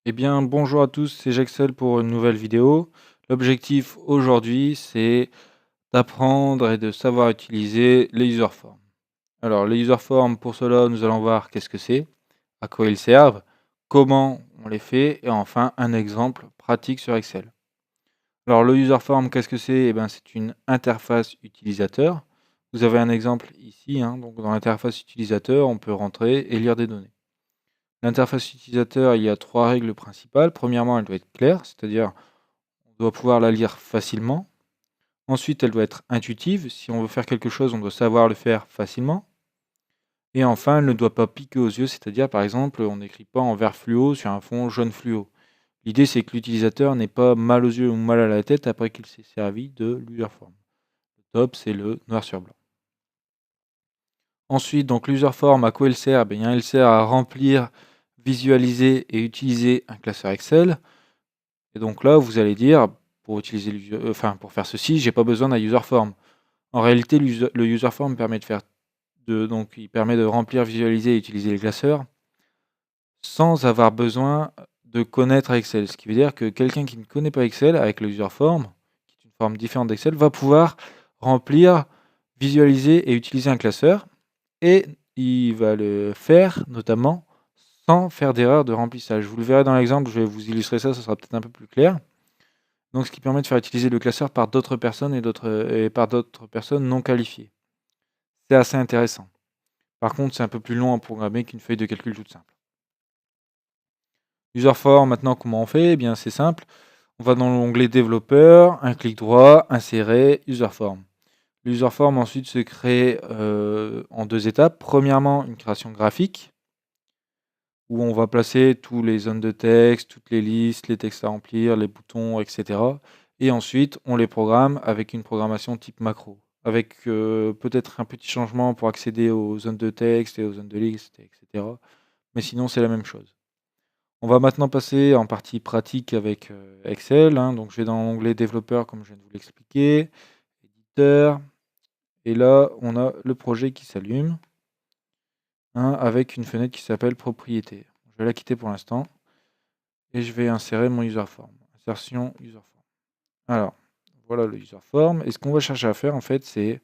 Eh bien, bonjour à tous, c'est Jaxel pour une nouvelle vidéo. L'objectif aujourd'hui, c'est d'apprendre et de savoir utiliser les user forms. Alors, les user forms, pour cela, nous allons voir qu'est-ce que c'est, à quoi ils servent, comment on les fait, et enfin, un exemple pratique sur Excel. Alors, le user form, qu'est-ce que c'est? Eh bien, c'est une interface utilisateur. Vous avez un exemple ici, donc dans l'interface utilisateur, on peut rentrer et lire des données. L'interface utilisateur, il y a 3 règles principales. Premièrement, elle doit être claire, c'est-à-dire on doit pouvoir la lire facilement. Ensuite, elle doit être intuitive. Si on veut faire quelque chose, on doit savoir le faire facilement. Et enfin, elle ne doit pas piquer aux yeux, c'est-à-dire par exemple, on n'écrit pas en vert fluo sur un fond jaune fluo. L'idée, c'est que l'utilisateur n'ait pas mal aux yeux ou mal à la tête après qu'il s'est servi de l'userform. Le top, c'est le noir sur blanc. Ensuite, donc l'userform, à quoi il sert? Bien, il sert à remplir, visualiser et utiliser un classeur Excel. Et donc là, vous allez dire, pour utiliser pour faire ceci, j'ai pas besoin d'un user form. En réalité, le user form permet il permet de remplir, visualiser et utiliser les classeurs sans avoir besoin de connaître Excel. Ce qui veut dire que quelqu'un qui ne connaît pas Excel, avec le user form, qui est une forme différente d'Excel, va pouvoir remplir, visualiser et utiliser un classeur. Et il va le faire notamment sans faire d'erreur de remplissage. Vous le verrez dans l'exemple, je vais vous illustrer ça, ça sera peut-être un peu plus clair. Donc, ce qui permet de faire utiliser le classeur par d'autres personnes et par d'autres personnes non qualifiées. C'est assez intéressant. Par contre, c'est un peu plus long à programmer qu'une feuille de calcul toute simple. User form, maintenant, comment on fait? Eh bien, c'est simple. On va dans l'onglet développeur, un clic droit, insérer user form. L'user form ensuite se crée en 2 étapes. Premièrement, une création graphique où on va placer tous les zones de texte, toutes les listes, les textes à remplir, les boutons, etc. Et ensuite, on les programme avec une programmation type macro, avec peut-être un petit changement pour accéder aux zones de texte et aux zones de liste, etc. Mais sinon, c'est la même chose. On va maintenant passer en partie pratique avec Excel. Donc, je vais dans l'onglet développeur, comme je viens de vous l'expliquer, éditeur, et là, on a le projet qui s'allume avec une fenêtre qui s'appelle propriété. Je vais la quitter pour l'instant. Et je vais insérer mon user form. Insertion user form. Alors, voilà le user form. Et ce qu'on va chercher à faire, en fait, c'est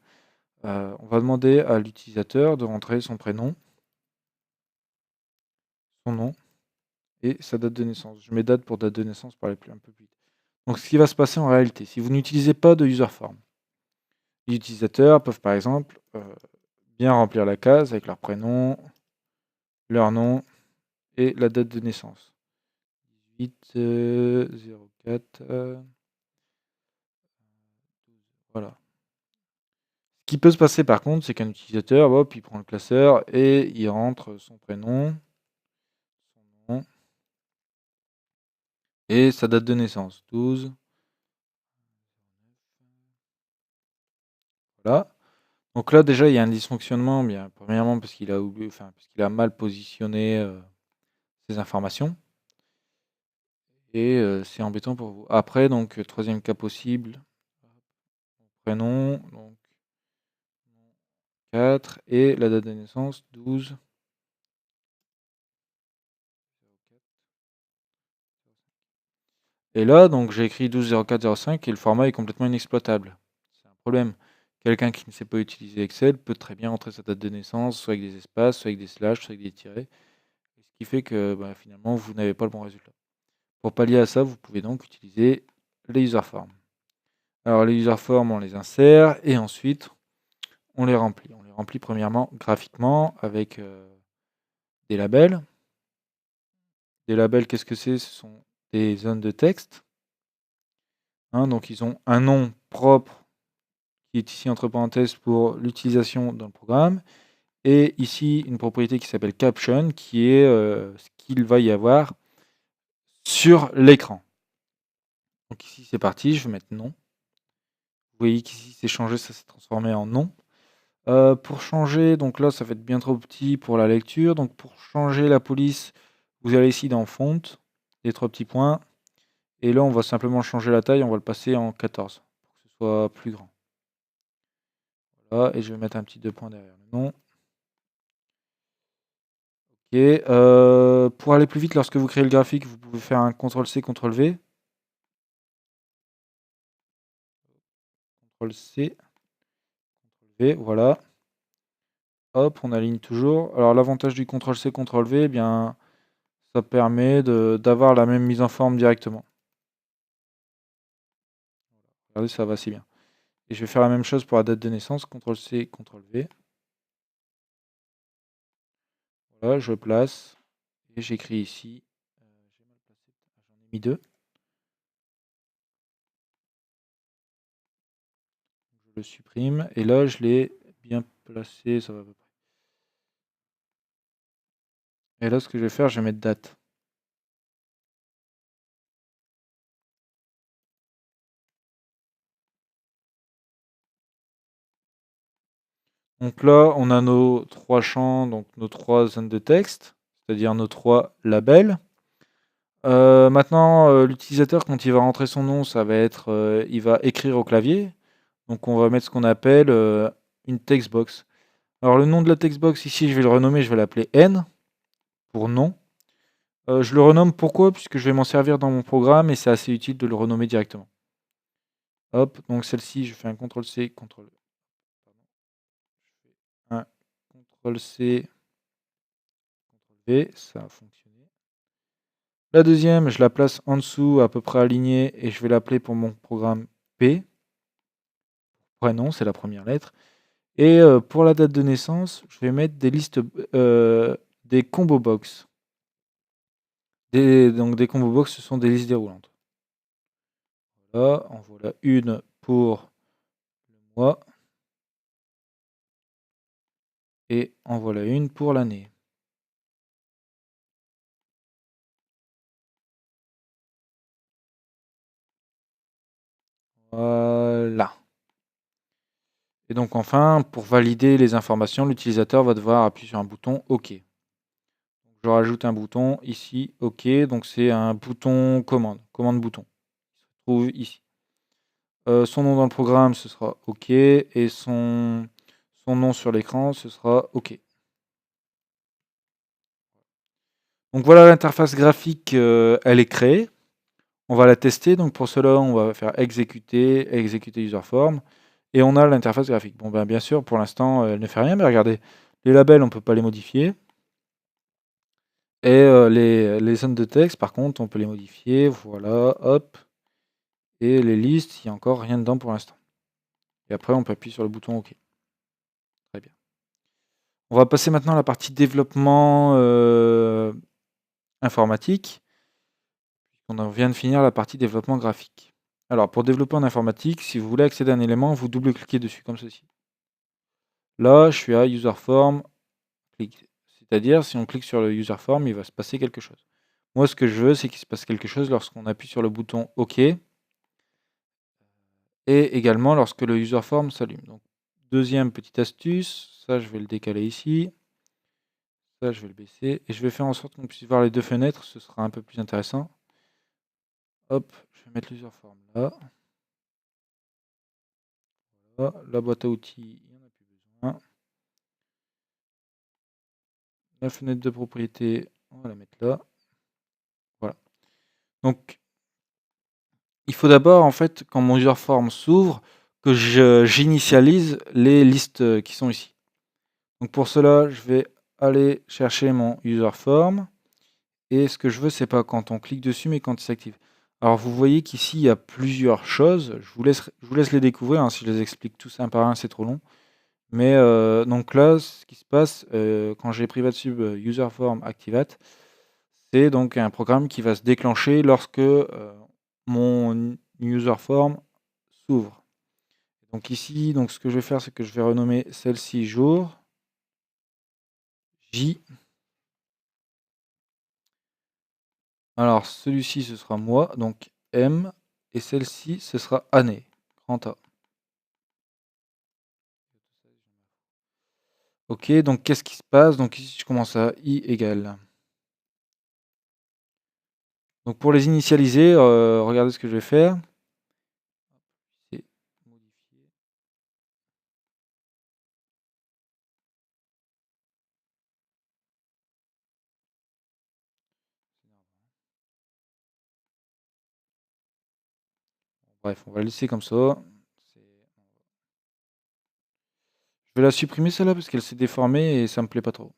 on va demander à l'utilisateur de rentrer son prénom, son nom et sa date de naissance. Je mets date pour date de naissance pour aller un peu plus vite. Donc, ce qui va se passer en réalité, si vous n'utilisez pas de user form, les utilisateurs peuvent par exemple bien remplir la case avec leur prénom, leur nom et la date de naissance. 18 04 voilà. Ce qui peut se passer par contre, c'est qu'un utilisateur, hop, il prend le classeur et il rentre son prénom, son nom et sa date de naissance, 12. Voilà. Donc là, déjà, il y a un dysfonctionnement, bien, premièrement parce qu'il a oublié, parce qu'il a mal positionné ses informations. Et c'est embêtant pour vous. Après, donc, troisième cas possible, prénom, donc 4 et la date de naissance, 12. Et là, donc, j'ai écrit 120405 et le format est complètement inexploitable. C'est un problème. Quelqu'un qui ne sait pas utiliser Excel peut très bien entrer sa date de naissance, soit avec des espaces, soit avec des slash, soit avec des tirets. Ce qui fait que finalement, vous n'avez pas le bon résultat. Pour pallier à ça, vous pouvez donc utiliser les user forms. Alors, les user forms, on les insère et ensuite, on les remplit. On les remplit premièrement graphiquement avec des labels. Des labels, qu'est-ce que c'est? Ce sont des zones de texte. Donc, ils ont un nom propre qui est ici entre parenthèses pour l'utilisation dans le programme. Et ici, une propriété qui s'appelle caption, qui est ce qu'il va y avoir sur l'écran. Donc ici, c'est parti, je vais mettre non. Vous voyez qu'ici, c'est changé, ça s'est transformé en non. Pour changer, donc là, ça va être bien trop petit pour la lecture. Donc pour changer la police, vous allez ici dans font, les 3 petits points. Et là, on va simplement changer la taille, on va le passer en 14 pour que ce soit plus grand. Voilà, et je vais mettre un petit 2 points derrière le nom. Pour aller plus vite, lorsque vous créez le graphique, vous pouvez faire un CTRL-C, CTRL-V. CTRL-C, CTRL-V, voilà. Hop, on aligne toujours. Alors l'avantage du CTRL-C, CTRL-V, eh bien, ça permet d'avoir la même mise en forme directement. Regardez, ça va assez bien. Et je vais faire la même chose pour la date de naissance, CTRL-C, CTRL-V. Voilà, je place. Et j'écris ici. J'ai mal placé, j'en ai mis 2. Je le supprime. Et là, je l'ai bien placé, ça va à peu près. Et là, ce que je vais faire, je vais mettre date. Donc là, on a nos 3 champs, donc nos 3 zones de texte, c'est-à-dire nos 3 labels. Maintenant, l'utilisateur, quand il va rentrer son nom, ça va être, il va écrire au clavier. Donc on va mettre ce qu'on appelle une textbox. Alors le nom de la textbox, ici, je vais le renommer, je vais l'appeler N, pour nom. Je le renomme pourquoi? Puisque je vais m'en servir dans mon programme et c'est assez utile de le renommer directement. Hop, donc celle-ci, je fais un CTRL-C, CTRL... un CTRL-C, CTRL-V, ça a fonctionné. La deuxième, je la place en dessous, à peu près alignée, et je vais l'appeler pour mon programme P. Prénom, c'est la première lettre. Et pour la date de naissance, je vais mettre des listes, des combo box. Donc des combo box, ce sont des listes déroulantes. Voilà, en voilà une pour le mois. Et en voilà une pour l'année. Voilà. Et donc enfin, pour valider les informations, l'utilisateur va devoir appuyer sur un bouton OK. Je rajoute un bouton ici, OK. Donc c'est un bouton commande, commande bouton. Il se trouve ici. Son nom dans le programme, ce sera OK. Et son nom sur l'écran, ce sera OK. Donc voilà, l'interface graphique, elle est créée. On va la tester. Donc pour cela, on va faire exécuter userform. Et on a l'interface graphique. Bon, ben, bien sûr, pour l'instant, elle ne fait rien. Mais regardez, les labels, on ne peut pas les modifier. Et les zones de texte, par contre, on peut les modifier. Voilà, hop. Et les listes, il n'y a encore rien dedans pour l'instant. Et après, on peut appuyer sur le bouton OK. Très bien. On va passer maintenant à la partie développement informatique. On vient de finir la partie développement graphique. Alors, pour développer en informatique, si vous voulez accéder à un élément, vous double-cliquez dessus, comme ceci. Là, je suis à userform, clic. C'est-à-dire, si on clique sur le userform, il va se passer quelque chose. Moi, ce que je veux, c'est qu'il se passe quelque chose lorsqu'on appuie sur le bouton OK. Et également lorsque le userform s'allume. Donc, deuxième petite astuce, ça, je vais le décaler ici. Ça, je vais le baisser. Et je vais faire en sorte qu'on puisse voir les deux fenêtres. Ce sera un peu plus intéressant. Hop, je vais mettre l'userform là. Voilà. La boîte à outils, il n'y en a plus besoin. La fenêtre de propriété, on va la mettre là. Voilà. Donc, il faut d'abord, en fait, quand mon userform s'ouvre, que j'initialise les listes qui sont ici. Donc pour cela, je vais aller chercher mon userform. Et ce que je veux, c'est pas quand on clique dessus, mais quand il s'active. Alors vous voyez qu'ici, il y a plusieurs choses. Je vous laisse les découvrir. Hein. Si je les explique tous un par un, c'est trop long. Mais donc là, ce qui se passe, quand j'ai privatsub userform activate, c'est donc un programme qui va se déclencher lorsque mon userform s'ouvre. Donc ici, donc ce que je vais faire, c'est que je vais renommer celle-ci jour, J. Alors celui-ci, ce sera mois, donc M, et celle-ci, ce sera année, grand A. Ok, donc qu'est-ce qui se passe? Donc ici, je commence à I égale. Donc pour les initialiser, regardez ce que je vais faire. C'est modifier. Bref, on va la laisser comme ça. Je vais la supprimer celle-là parce qu'elle s'est déformée et ça me plaît pas trop.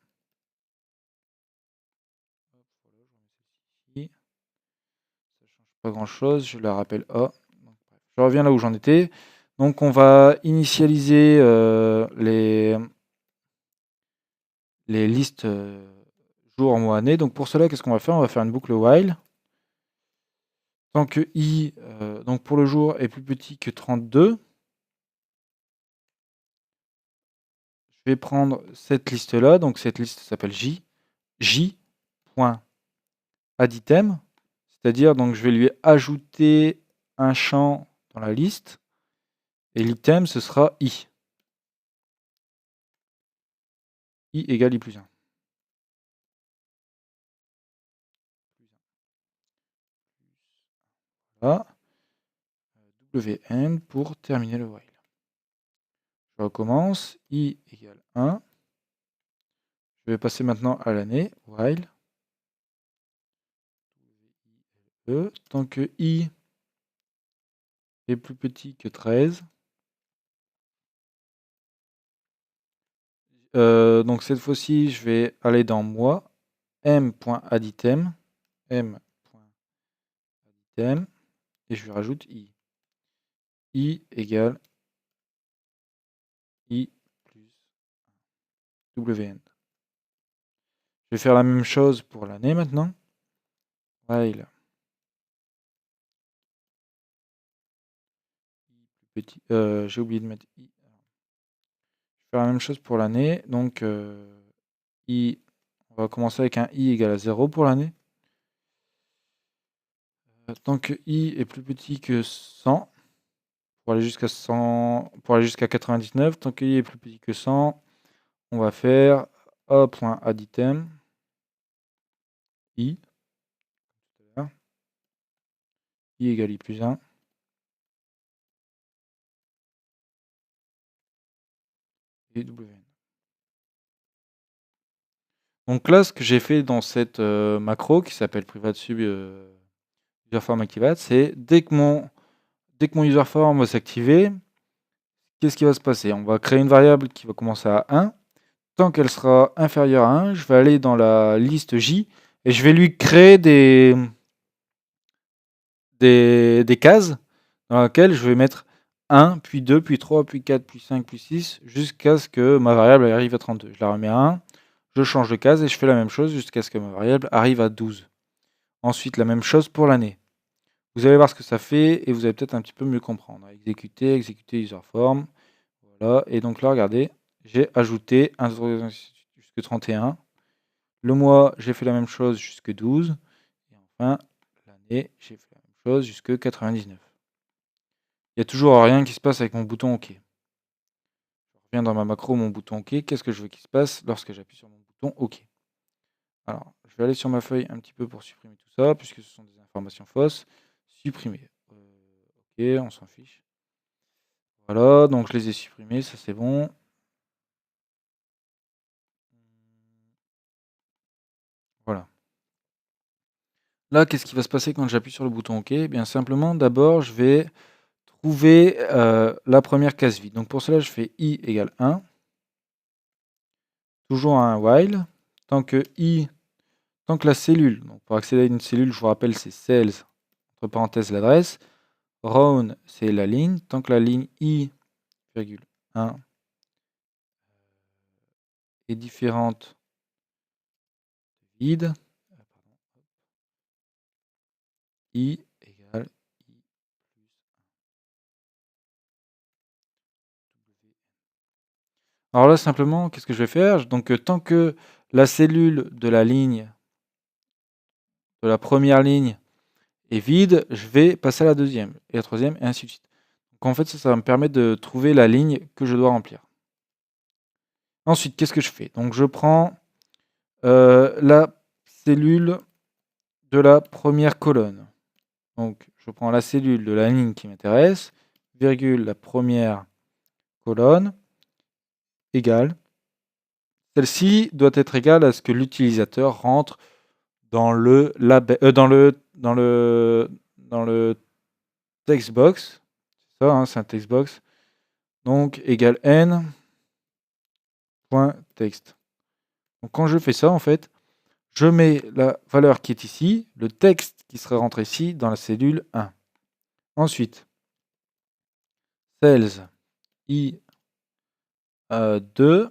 Ça change pas grand-chose, je la rappelle A. Je reviens là où j'en étais. Donc on va initialiser les listes jour, mois, année. Donc pour cela, qu'est-ce qu'on va faire? On va faire une boucle while. Tant que i, donc pour le jour, est plus petit que 32, je vais prendre cette liste-là. Donc cette liste s'appelle j.addItem. C'est-à-dire, donc je vais lui ajouter un champ dans la liste. Et l'item, ce sera i. I égale i plus 1. Voilà. Wn pour terminer le while. Je recommence. I égale 1. Je vais passer maintenant à l'année. While. Tant que i est plus petit que 13. Donc cette fois-ci, je vais aller dans mois. m.addItem. m.addItem. Et je lui rajoute i. I égale i plus wn. Je vais faire la même chose pour l'année maintenant. While. J'ai oublié de mettre i. Je vais faire la même chose pour l'année. Donc i, on va commencer avec un i égale à 0 pour l'année. Tant que i est plus petit que 100, pour aller jusqu'à 100, pour aller jusqu'à 99, tant que i est plus petit que 100, on va faire a.addItem i. I égale i plus 1. Et wn. Donc là, ce que j'ai fait dans cette macro qui s'appelle privatsub userform activate, c'est dès que mon userform va s'activer, qu'est-ce qui va se passer? On va créer une variable qui va commencer à 1. Tant qu'elle sera inférieure à 1, je vais aller dans la liste J et je vais lui créer des cases dans lesquelles je vais mettre 1, puis 2, puis 3, puis 4, puis 5, puis 6, jusqu'à ce que ma variable arrive à 32. Je la remets à 1, je change de case et je fais la même chose jusqu'à ce que ma variable arrive à 12. Ensuite, la même chose pour l'année. Vous allez voir ce que ça fait et vous allez peut-être un petit peu mieux comprendre. Exécuter userform. Voilà. Et donc là, regardez, j'ai ajouté 1 jusqu'à 31. Le mois, j'ai fait la même chose jusqu'à 12. Et enfin, l'année, j'ai fait la même chose jusqu'à 99. Il n'y a toujours rien qui se passe avec mon bouton OK. Je reviens dans ma macro, mon bouton OK. Qu'est-ce que je veux qu'il se passe lorsque j'appuie sur mon bouton OK? Alors, je vais aller sur ma feuille un petit peu pour supprimer tout ça, puisque ce sont des informations fausses. Supprimer. OK, on s'en fiche. Voilà, donc je les ai supprimés, ça c'est bon. Voilà. Là, qu'est-ce qui va se passer quand j'appuie sur le bouton OK? Bien simplement, d'abord, je vais trouver la première case vide. Donc pour cela, je fais i égale 1. Toujours un while. Tant que la cellule, donc pour accéder à une cellule, je vous rappelle, c'est cells, entre parenthèses l'adresse. Round, c'est la ligne. Tant que la ligne i,1 est différente de vide, i égale i plus 1. Alors là, simplement, qu'est-ce que je vais faire? Donc, tant que la cellule de la ligne, de la première ligne est vide, je vais passer à la deuxième, et la troisième, et ainsi de suite. Donc en fait, ça va me permettre de trouver la ligne que je dois remplir. Ensuite, qu'est-ce que je fais? Donc je prends la cellule de la première colonne. Donc je prends la cellule de la ligne qui m'intéresse, virgule la première colonne, égale. Celle-ci doit être égale à ce que l'utilisateur rentre dans le textbox, c'est ça, hein, c'est un textbox, donc égale n.text. Donc quand je fais ça, en fait, je mets la valeur qui est ici, le texte qui serait rentré ici dans la cellule 1. Ensuite, cells i2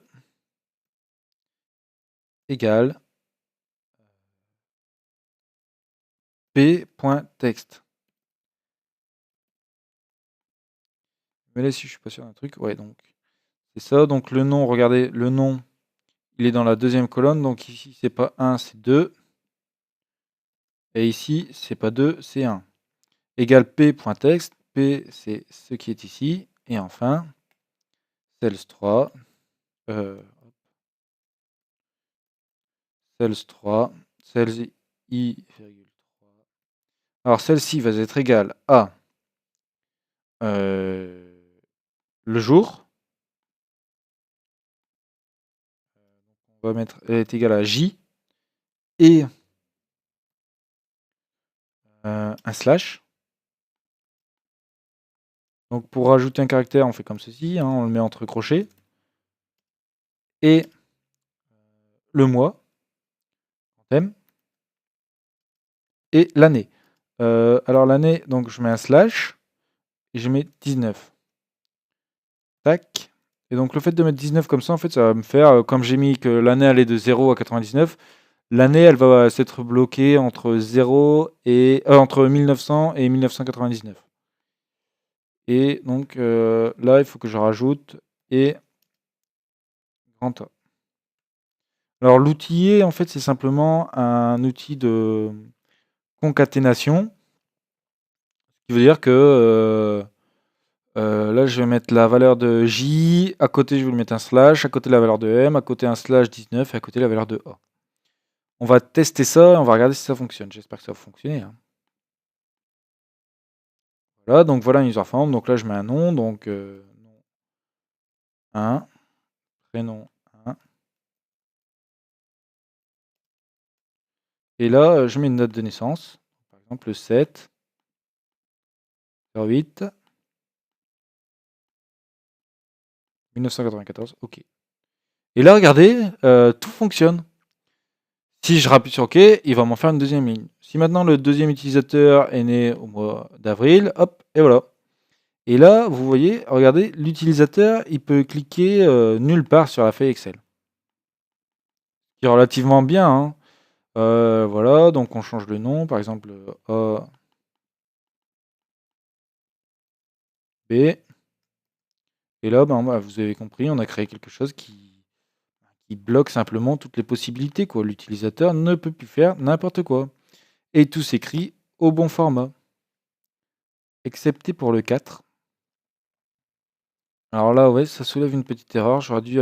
égale p.text. Mais là, si je suis pas sûr d'un truc, ouais, donc c'est ça. Donc le nom, regardez, le nom, il est dans la deuxième colonne. Donc ici, c'est pas 1, c'est 2. Et ici, c'est pas 2, c'est 1. Égale p.text. P, c'est ce qui est ici. Et enfin, cells 3. Cells 3. Cells i,3. Alors celle-ci va être égale à le jour. On va mettre, elle est égale à j. Et un slash. Donc pour rajouter un caractère, on fait comme ceci, hein, on le met entre crochets. Et le mois, thème, et l'année. Alors l'année, donc je mets un slash, et je mets 19. Tac. Et donc le fait de mettre 19 comme ça, en fait, ça va me faire, comme j'ai mis que l'année allait de 0 à 99, l'année, elle va s'être bloquée entre 0 et entre 1900 et 1999. Et donc là, il faut que je rajoute et grand A. Alors l'outiller, en fait, c'est simplement un outil de concaténation, ce qui veut dire que là, je vais mettre la valeur de J, à côté, je vais lui mettre un slash, à côté la valeur de M, à côté un slash 19, et à côté la valeur de A. On va tester ça et on va regarder si ça fonctionne. J'espère que ça va fonctionner, hein. Voilà, donc voilà une user form. Donc là, je mets un nom, donc nom 1, prénom 1. Et là, je mets une date de naissance, par exemple le 7, 08, 1994, ok. Et là, regardez, tout fonctionne. Si je rappuie sur OK, il va m'en faire une deuxième ligne. Si maintenant le deuxième utilisateur est né au mois d'avril, hop, et voilà. Et là, vous voyez, regardez, l'utilisateur, il peut cliquer nulle part sur la feuille Excel. Ce qui est relativement bien, hein. Voilà, donc on change le nom, par exemple A, B. Et là, ben, vous avez compris, on a créé quelque chose qui bloque simplement toutes les possibilités, quoi. L'utilisateur ne peut plus faire n'importe quoi. Et tout s'écrit au bon format. Excepté pour le 4. Alors là, ouais, ça soulève une petite erreur. J'aurais dû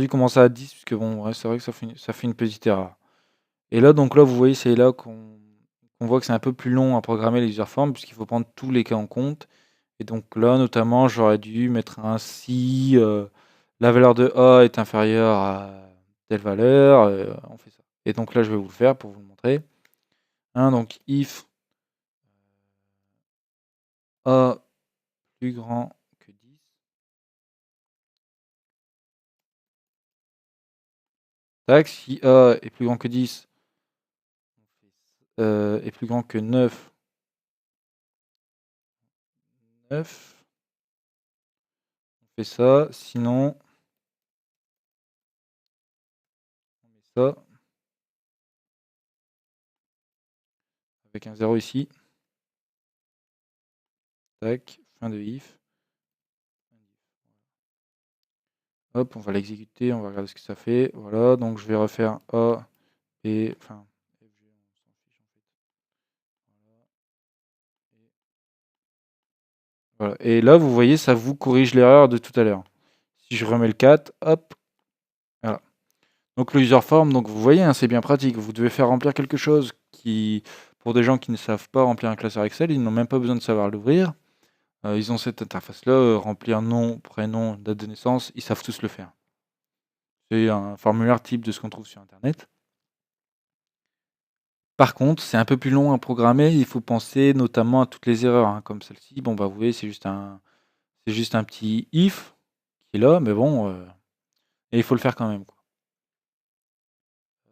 commencer à 10, puisque bon, ouais, c'est vrai que ça fait une petite erreur. Et là, donc là, vous voyez, c'est là qu'on voit que c'est un peu plus long à programmer les user forms, puisqu'il faut prendre tous les cas en compte. Et donc là, notamment, j'aurais dû mettre un si la valeur de A est inférieure à telle valeur, on fait ça. Et donc là, je vais vous le faire pour vous le montrer. Donc if A plus grand que 10. Tac, si A est plus grand que 10, est plus grand que 9, 9, on fait ça, sinon, on met ça, avec un 0 ici, tac, fin de if. Hop, on va l'exécuter, on va regarder ce que ça fait, voilà, donc je vais refaire A, et, enfin, voilà. Et là, vous voyez, ça vous corrige l'erreur de tout à l'heure. Si je remets le 4, hop, voilà. Donc le user form, donc vous voyez, hein, c'est bien pratique. Vous devez faire remplir quelque chose qui, pour des gens qui ne savent pas remplir un classeur Excel, ils n'ont même pas besoin de savoir l'ouvrir. Ils ont cette interface-là, remplir nom, prénom, date de naissance, ils savent tous le faire. C'est un formulaire type de ce qu'on trouve sur Internet. Par contre, c'est un peu plus long à programmer, il faut penser notamment à toutes les erreurs, hein, comme celle-ci. Bon, bah, vous voyez, c'est juste un petit if qui est là, mais bon, et il faut le faire quand même, quoi.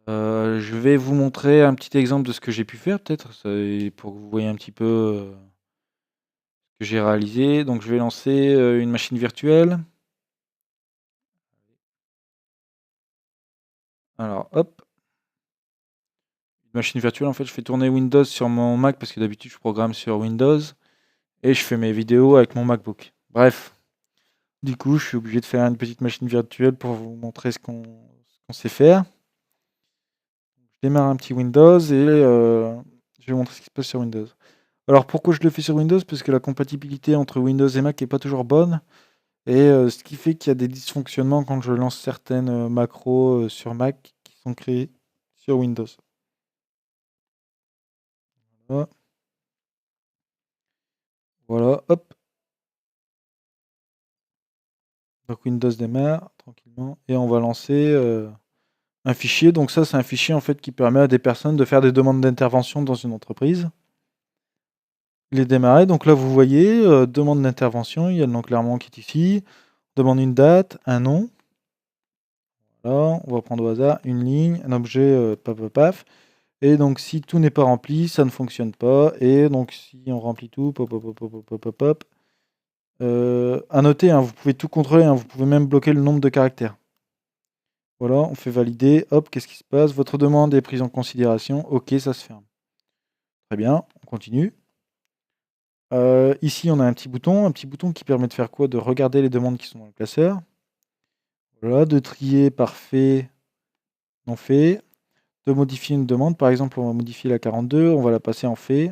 Je vais vous montrer un petit exemple de ce que j'ai pu faire peut-être, c'est pour que vous voyez un petit peu, ce que j'ai réalisé. Donc je vais lancer, une machine virtuelle. Alors hop, une machine virtuelle, en fait, je fais tourner Windows sur mon Mac parce que d'habitude je programme sur Windows et je fais mes vidéos avec mon MacBook. Bref, du coup, je suis obligé de faire une petite machine virtuelle pour vous montrer ce qu'on sait faire. Je démarre un petit Windows et je vais vous montrer ce qui se passe sur Windows. Alors pourquoi je le fais sur Windows? Parce que la compatibilité entre Windows et Mac est pas toujours bonne et ce qui fait qu'il y a des dysfonctionnements quand je lance certaines, macros, sur Mac qui sont créées sur Windows. Voilà. Voilà, hop. Donc Windows démarre tranquillement et on va lancer, un fichier. Donc ça, c'est un fichier, en fait, qui permet à des personnes de faire des demandes d'intervention dans une entreprise. Il est démarré, donc là, vous voyez, demande d'intervention, il y a le nom clairement qui est ici. On demande une date, un nom. Voilà, on va prendre au hasard une ligne, un objet, paf, paf, paf. Et donc si tout n'est pas rempli, ça ne fonctionne pas. Et donc si on remplit tout, pop, pop, pop, pop, pop, pop, pop. À noter, hein, vous pouvez tout contrôler, hein, vous pouvez même bloquer le nombre de caractères. Voilà, on fait valider. Hop, qu'est-ce qui se passe? Votre demande est prise en considération. OK, ça se ferme. Très bien, on continue. Ici, on a un petit bouton qui permet de faire quoi? De regarder les demandes qui sont dans le classeur. Voilà, de trier par fait, non fait. De modifier une demande. Par exemple, on va modifier la 42, on va la passer en fait.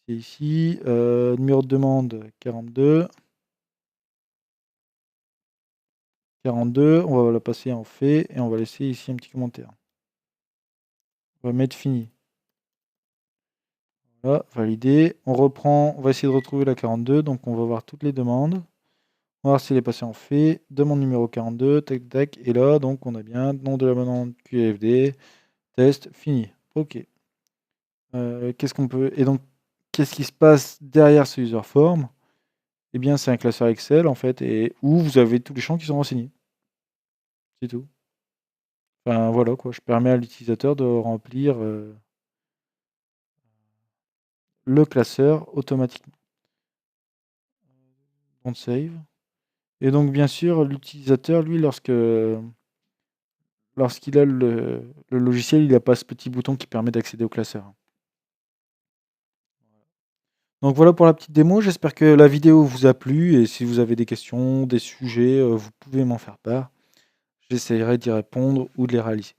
C'est ici, numéro de demande 42. 42, on va la passer en fait et on va laisser ici un petit commentaire. On va mettre fini. Voilà, validé. On reprend, on va essayer de retrouver la 42, donc on va voir toutes les demandes. On va voir si elle est passée en fait. Demande numéro 42, tac tac, et là, donc on a bien nom de la demande QFD, test, fini. OK. Qu'est-ce qu'on peut. Et donc, qu'est-ce qui se passe derrière ce user form? Eh bien, c'est un classeur Excel, en fait, et où vous avez tous les champs qui sont renseignés. C'est tout. Enfin, voilà, quoi. Je permets à l'utilisateur de remplir, le classeur automatiquement. On save. Et donc, bien sûr, l'utilisateur, lui, lorsqu'il a le logiciel, il n'a pas ce petit bouton qui permet d'accéder au classeur. Donc voilà pour la petite démo. J'espère que la vidéo vous a plu et si vous avez des questions, des sujets, vous pouvez m'en faire part. J'essaierai d'y répondre ou de les réaliser.